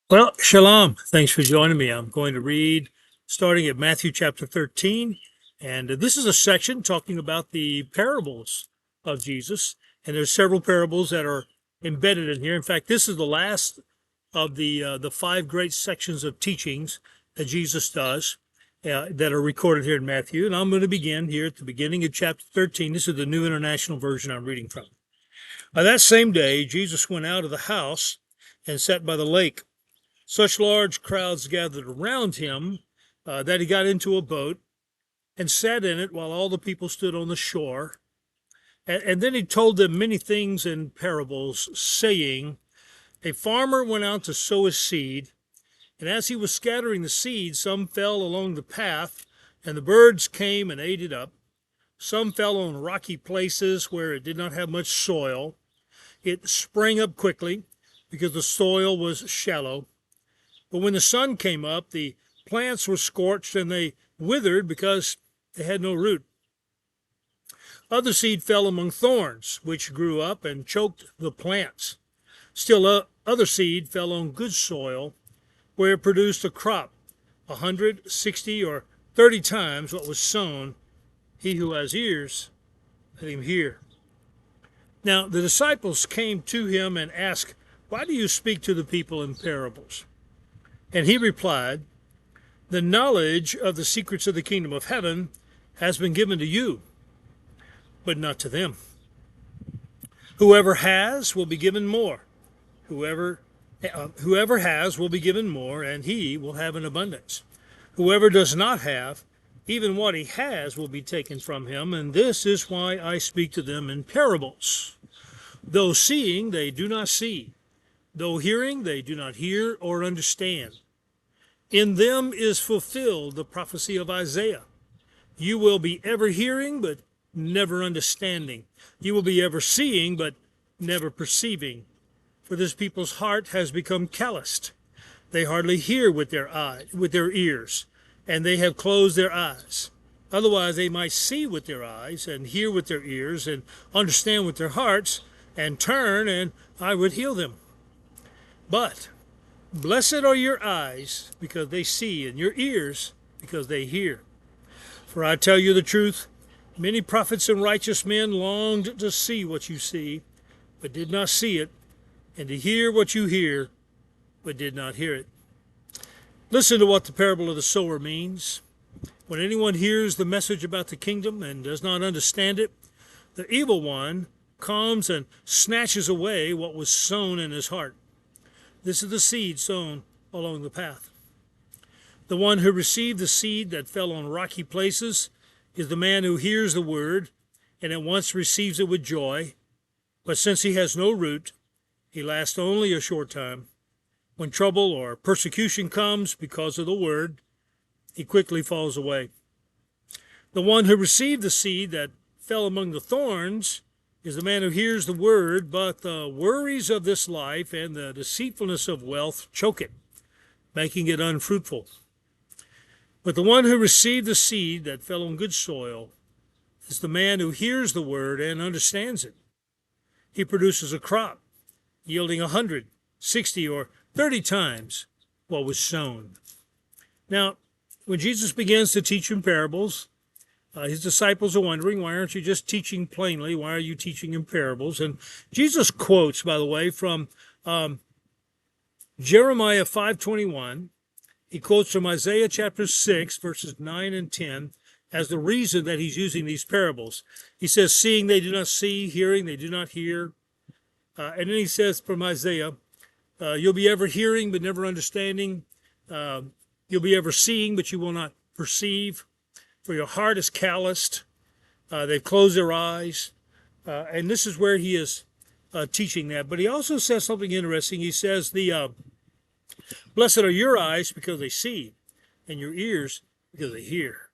Well, shalom. Thanks for joining me. I'm going to read starting at Matthew chapter 13. And this is a section talking about the parables of Jesus. And there's several parables that are embedded in here. In fact, this is the last of the five great sections of teachings that Jesus does that are recorded here in Matthew. And I'm going to begin here at the beginning of chapter 13. This is the New International Version I'm reading from. That same day, Jesus went out of the house and sat by the lake. Such large crowds gathered around him that he got into a boat and sat in it while all the people stood on the shore. And then he told them many things in parables, saying, a farmer went out to sow his seed, and as he was scattering the seed, some fell along the path, and the birds came and ate it up. Some fell on rocky places where it did not have much soil. It sprang up quickly because the soil was shallow. But when the sun came up, the plants were scorched and they withered because they had no root. Other seed fell among thorns, which grew up and choked the plants. Still other seed fell on good soil, where it produced a crop, 100, 60, or 30 times what was sown. He who has ears, let him hear. Now the disciples came to him and asked, why do you speak to the people in parables? And he replied, the knowledge of the secrets of the kingdom of heaven has been given to you, but not to them. Whoever has will be given more. Whoever has will be given more, and he will have an abundance. Whoever does not have, even what he has will be taken from him, and this is why I speak to them in parables. Though seeing, they do not see. Though hearing, they do not hear or understand. In them is fulfilled the prophecy of Isaiah. You will be ever hearing, but never understanding. You will be ever seeing, but never perceiving. For this people's heart has become calloused. They hardly hear with their ears, and they have closed their eyes. Otherwise they might see with their eyes, and hear with their ears, and understand with their hearts, and turn, and I would heal them. But blessed are your eyes, because they see, and your ears, because they hear. For I tell you the truth, many prophets and righteous men longed to see what you see, but did not see it, and to hear what you hear, but did not hear it. Listen to what the parable of the sower means. When anyone hears the message about the kingdom and does not understand it, the evil one comes and snatches away what was sown in his heart. This is the seed sown along the path. The one who received the seed that fell on rocky places is the man who hears the word and at once receives it with joy. But since he has no root, he lasts only a short time. When trouble or persecution comes because of the word, he quickly falls away. The one who received the seed that fell among the thorns is the man who hears the word, but the worries of this life and the deceitfulness of wealth choke it, making it unfruitful. But the one who received the seed that fell on good soil is the man who hears the word and understands it. He produces a crop, yielding 100, 60, or 30 times what was sown. Now, when Jesus begins to teach in parables, his disciples are wondering, why aren't you just teaching plainly? Why are you teaching in parables? And Jesus quotes, by the way, from Jeremiah 5:21. He quotes from Isaiah chapter 6, verses 9 and 10, as the reason that he's using these parables. He says, seeing they do not see, hearing they do not hear. And then he says from Isaiah, you'll be ever hearing but never understanding. You'll be ever seeing but you will not perceive. For your heart is calloused. They've closed their eyes. And this is where he is teaching that. But he also says something interesting. He says, blessed are your eyes because they see, and your ears because they hear.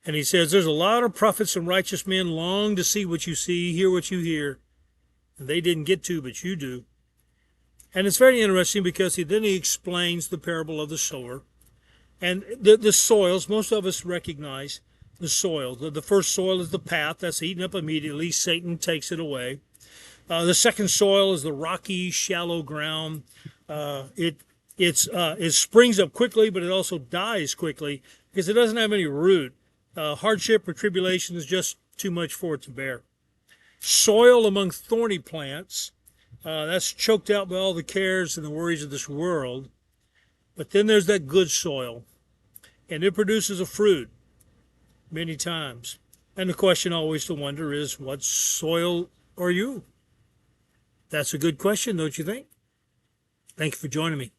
And he says, there's a lot of prophets and righteous men long to see what you see, hear what you hear, and they didn't get to, but you do. And it's very interesting because he explains the parable of the sower. And the soils, most of us recognize the soil. The first soil is the path. That's eaten up immediately. Satan takes it away. The second soil is the rocky, shallow ground. It It springs up quickly, but it also dies quickly because it doesn't have any root. Hardship or tribulation is just too much for it to bear. Soil among thorny plants, that's choked out by all the cares and the worries of this world. But then there's that good soil, and it produces a fruit many times. And the question always to wonder is, what soil are you? That's a good question, don't you think? Thank you for joining me.